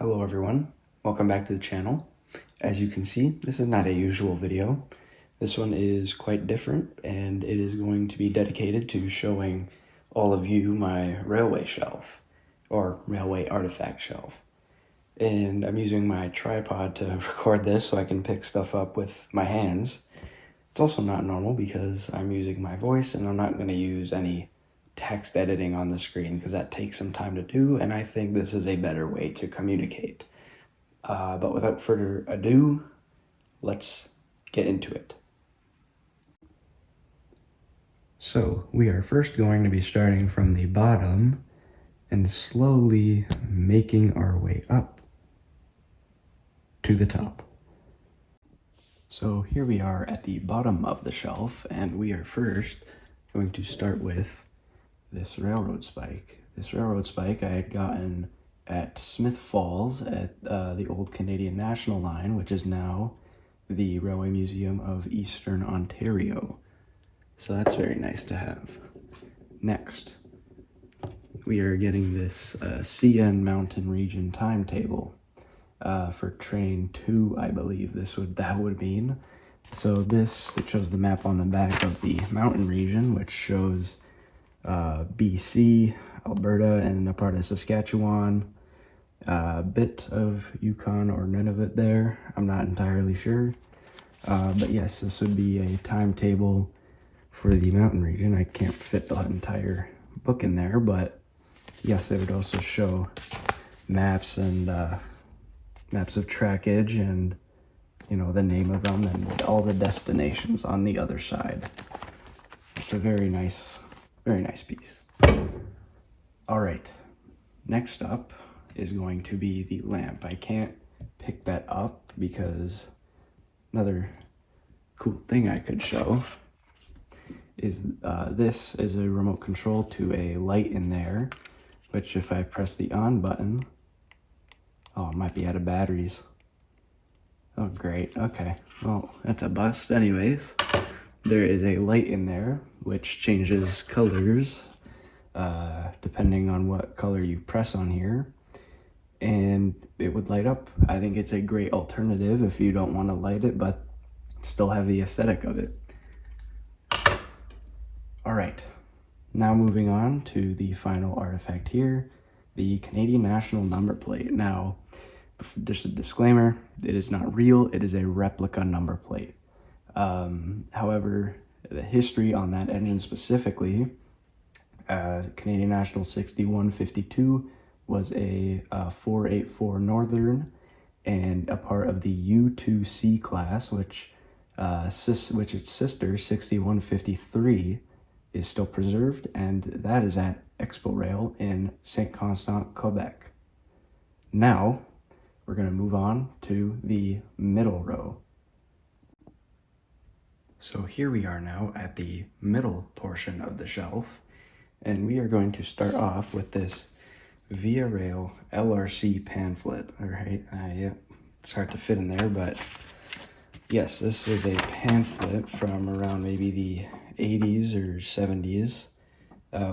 Hello everyone, welcome back to the channel. As you can see, this is not a usual video. This one is quite different and it is going to be dedicated to showing all of you my railway shelf or railway artifact shelf. And I'm using my tripod to record this so I can pick stuff up with my hands. It's also not normal because I'm using my voice and I'm not going to use any text editing on the screen because that takes some time to do, and I think this is a better way to communicate. But without further ado, let's get into it. So we are first going to be starting from the bottom and slowly making our way up to the top. So here we are at the bottom of the shelf, and we are first going to start with this railroad spike. This railroad spike I had gotten at Smith Falls at the old Canadian National Line, which is now the Railway Museum of Eastern Ontario. So that's very nice to have. Next, we are getting this CN Mountain Region timetable for train 2, I believe that would mean. So this, it shows the map on the back of the mountain region, which shows BC, Alberta, and a part of Saskatchewan, a bit of Yukon or none of it there. I'm not entirely sure. But yes, this would be a timetable for the mountain region. I can't fit the entire book in there, but yes, it would also show maps and maps of trackage and, you know, the name of them and all the destinations on the other side. It's a very nice piece. All right, next up is going to be the lamp. I can't pick that up because another cool thing I could show is this is a remote control to a light in there, which if I press the on button, oh, it might be out of batteries. Oh, great. Okay, well, that's a bust. Anyways, there is a light in there which changes colors depending on what color you press on here, and it would light up. I think it's a great alternative if you don't want to light it but still have the aesthetic of it. All right, now moving on to the final artifact here, the Canadian National number plate. Now, just a disclaimer, it is not real, it is a replica number plate. However, the history on that engine specifically, Canadian National 6152 was a 484 Northern and a part of the U2C class, which its sister 6153 is still preserved, and that is at Expo Rail in Saint Constant, Quebec. Now, we're going to move on to the middle row. So here we are now at the middle portion of the shelf, and we are going to start off with this Via Rail LRC pamphlet. All right, yeah, it's hard to fit in there, but yes, this was a pamphlet from around maybe the 80s or 70s.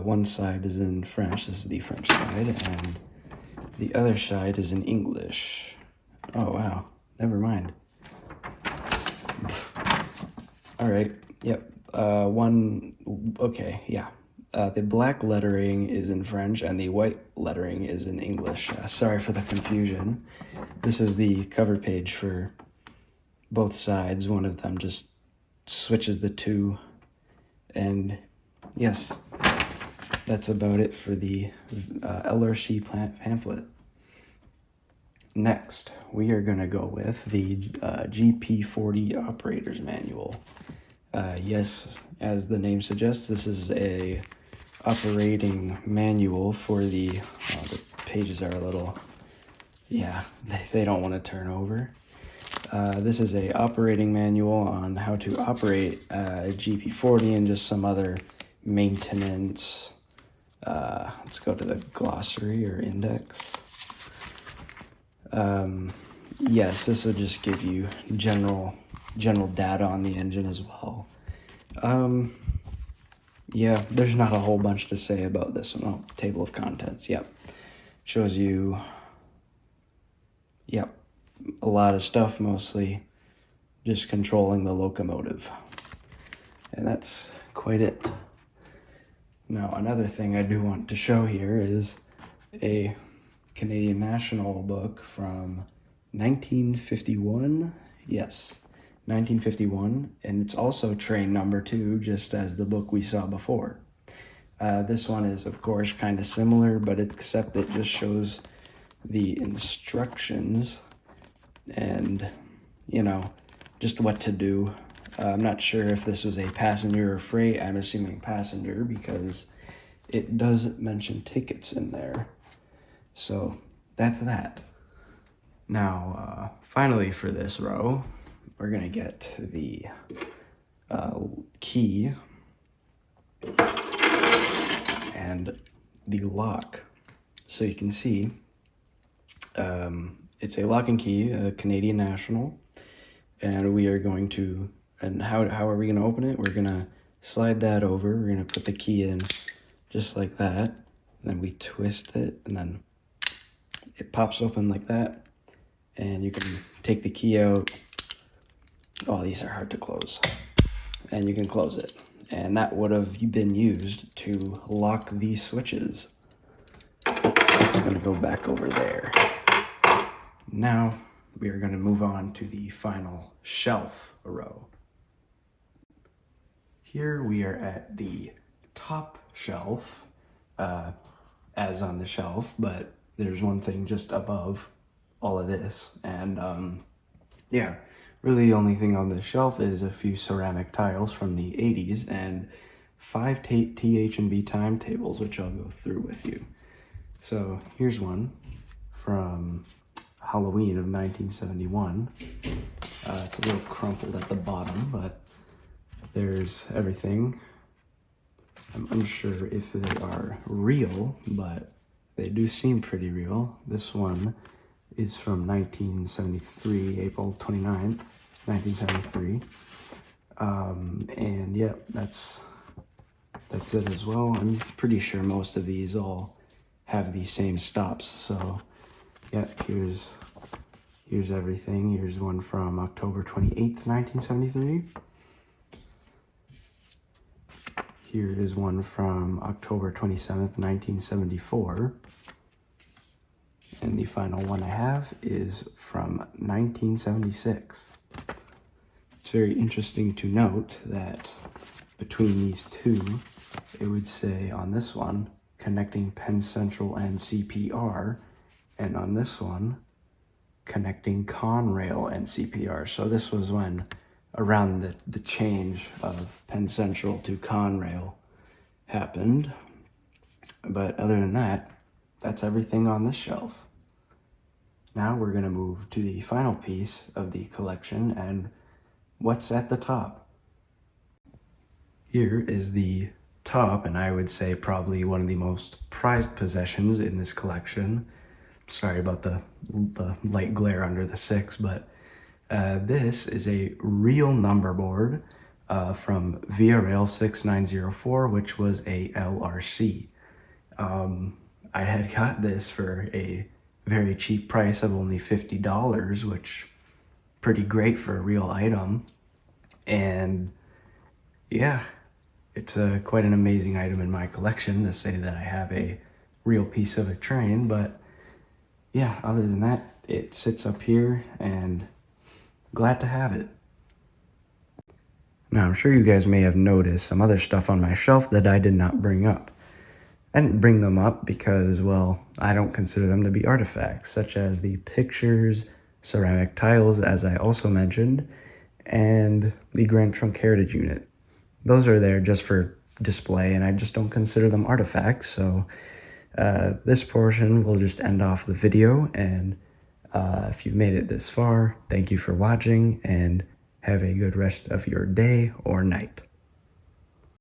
One side is in French, this is the French side, and the other side is in English. Oh wow, never mind. All right, yep, okay, yeah. The black lettering is in French and the white lettering is in English. Sorry for the confusion. This is the cover page for both sides. One of them just switches the two, and yes, that's about it for the LRC pamphlet. Next, we are going to go with the GP40 Operator's Manual. Yes, as the name suggests, this is a operating manual for the pages are a little, yeah, they don't want to turn over. This is a operating manual on how to operate a GP40 and just some other maintenance. Let's go to the glossary or index. Yes, this will just give you general data on the engine as well. Yeah, there's not a whole bunch to say about this one. Oh, table of contents, yep. Shows you yep, a lot of stuff, mostly just controlling the locomotive. And that's quite it. Now, another thing I do want to show here is a Canadian National book from 1951. Yes, 1951. And it's also train number 2, just as the book we saw before. This one is, of course, kind of similar, but except it just shows the instructions and, you know, just what to do. I'm not sure if this was a passenger or freight. I'm assuming passenger because it does mention tickets in there. So that's that. Now, finally for this row, we're gonna get the key and the lock. So you can see it's a lock and key, a Canadian National, and we are going to, and how are we going to open it? We're going to slide that over. We're going to put the key in just like that. And then we twist it, and then it pops open like that. And you can take the key out. Oh, these are hard to close. And you can close it. And that would have been used to lock these switches. It's going to go back over there. Now we are going to move on to the final shelf row. Here we are at the top shelf, as on the shelf, but there's one thing just above all of this. And yeah, really the only thing on the shelf is a few ceramic tiles from the 80s and 5 TH&B timetables, which I'll go through with you. So here's one from Halloween of 1971. It's a little crumpled at the bottom, but there's everything. I'm unsure if they are real, but they do seem pretty real. This one is from 1973, April 29th, 1973. And yeah, that's it as well. I'm pretty sure most of these all have the same stops. So yeah, here's everything. Here's one from October 28th, 1973. Here is one from October 27th, 1974. And the final one I have is from 1976. It's very interesting to note that between these two, it would say on this one, connecting Penn Central and CPR, and on this one, connecting Conrail and CPR. So this was when around the change of Penn Central to Conrail happened. But other than that, that's everything on this shelf. Now we're going to move to the final piece of the collection and what's at the top. Here is the top, and I would say probably one of the most prized possessions in this collection. Sorry about the light glare under the 6, but this is a real number board from Via Rail 6904, which was a LRC. I had got this for a very cheap price of only $50, which pretty great for a real item. And yeah, it's quite an amazing item in my collection to say that I have a real piece of a train. But yeah, other than that, it sits up here and glad to have it. Now, I'm sure you guys may have noticed some other stuff on my shelf that I did not bring up. I didn't bring them up because, well, I don't consider them to be artifacts, such as the pictures, ceramic tiles, as I also mentioned, and the Grand Trunk Heritage Unit. Those are there just for display, and I just don't consider them artifacts, so this portion will just end off the video, and if you've made it this far, thank you for watching, and have a good rest of your day or night.